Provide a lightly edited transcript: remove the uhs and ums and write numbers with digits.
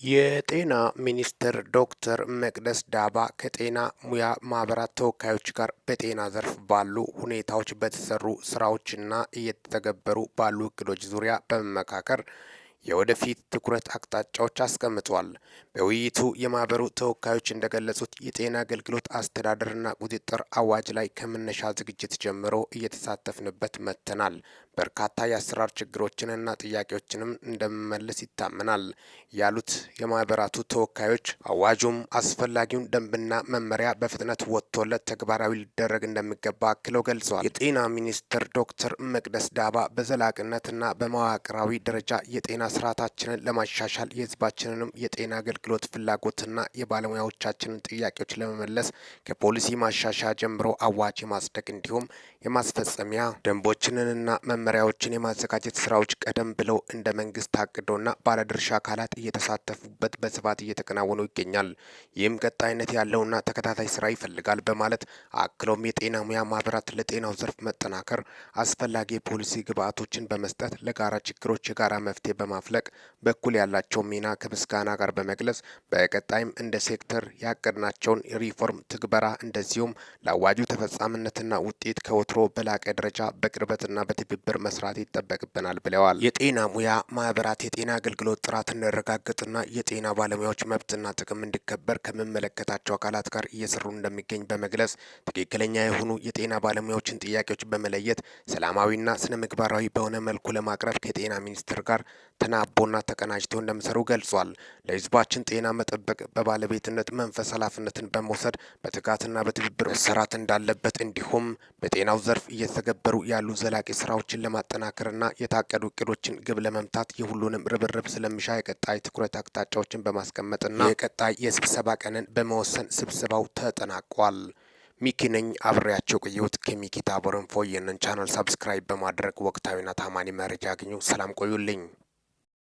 የጤና ሚኒስትር ዶክተር መቅደስ ዳባ ከጤና ሙያ ማህበራት ተወካዮች ጋር በጤና ዘርፍ ባሉ ሁኔታዎች በተሰሩ ስራዎችና እየተተገበሩ ባሉ እቅዶች ዙሪያ በመመካከር የወደፊት ትኩረት አቅጣጫዎች አስቀምጧል። በውይይቱ የማህበሩ ተወካዮች እንደገለጹት የጤና አገልግሎት አስተዳደርና ቁጥጥር አዋጅ ላይ ከመነሻ ዝግጅት ጀምሮ እየተሳተፍንበት መጥተናል። በርካታ የአሰራር ችግሮችንና ጥያቄዎችንም እንደመመለስ ይታመናል ያሉት የማህበራቱ ተወካዮች አዋጁም አስፈላጊውን ደንብና መመሪያ በፍጥነት ወጥቶለት ተግባራዊ ሊደረግ እንደሚገባ አክለው ገልጸዋል። የጤና ሚኒስትር ዶክተር መቅደስ ዳባ በዘላቂነትና በመዋቅራዊ ደረጃ የጤና ስርዓታችንን ለማሻሻል የህዝባችንንም የጤና አገልግሎት ፍላጎትና የባለሙያዎቻችንን ጥያቄዎች ለመመለስ ከፖሊሲ ማሻሻያ ጀምሮ አዋጅ የማጽደቅ እንዲሁም የማስፈጸሚያ ደንቦችንና መመሪያዎችን የማዘጋጀት ስራዎች ቀደም ብለው እንደ መንግስት ታቅዶና ባለድርሻ አካላት እየተሳተፉበት በስፋት እየተከናወኑ ይገኛል። ይህም ቀጣይነት ያለውና ተከታታይ ስራ ይፈልጋል በማለት አክሎም የጤና ሙያ ማህበራት ለጤናው ዘርፍ መጠናከር አስፈላጊ የፖሊሲ ግብዓቶችን በመስጠት ለጋራ ችግሮች የጋራ መፍትሄ በማፍለቅ በኩል ያላቸው ሚና ከምስጋና ጋር በመግለጽ በቀጣይም እንደ ሴክተር ያቀድናቸውን ሪፎርም ትግበራ እንደዚሁም ለአዋጁ ተፈጻሚነትና ውጤት ከወትሮ በላቀ ደረጃ በቅርበትና በትብብር መስራት ይጠበቅብናል ብለዋል። የጤና ሙያ ማህበራት የጤና አገልግሎት ጥራት እንዲረጋገጥና የጤና ባለሙያዎች መብትና ጥቅም እንዲከበር ከሚመለከታቸው አካላት ጋር እየሰሩ እንደሚገኝ በመግለጽ ትክክለኛ የሆኑ የጤና ባለሙያዎችን ጥያቄዎች በመለየት ሰላማዊና ስነ ምግባራዊ በሆነ መልኩ ለማቅረብ ከጤና ሚኒስቴር ጋር ተናቦና ተቀናጅተው እንደሚሰሩ ገልጿል። ለህዝባችን ጤና መጠበቅ በባለቤትነት መንፈስ ኃላፊነትን በመውሰድ በትጋትና በትብብር መሰራት እንዳለበት እንዲሁም በጤናው ዘርፍ እየተገበሩ ያሉ ዘላቂ ስራዎችን ለማጠናከርና የታቀዱ እቅዶችን ግብ ለመምታት የሁሉንም ርብርብ ስለሚሻ የቀጣይ ትኩረት አቅጣጫዎችን በማስቀመጥና የቀጣይ የስብሰባ ቀንን በመወሰን ስብሰባው ተጠናቋል። ሚኪ ነኝ አብሬያቸው ቆየሁት። ከሚኪ ታቦር ኢንፎ። ይህንን ቻናል ሰብስክራይብ በማድረግ ወቅታዊና ታማኒ መረጃ ያግኙ። ሰላም ቆዩልኝ።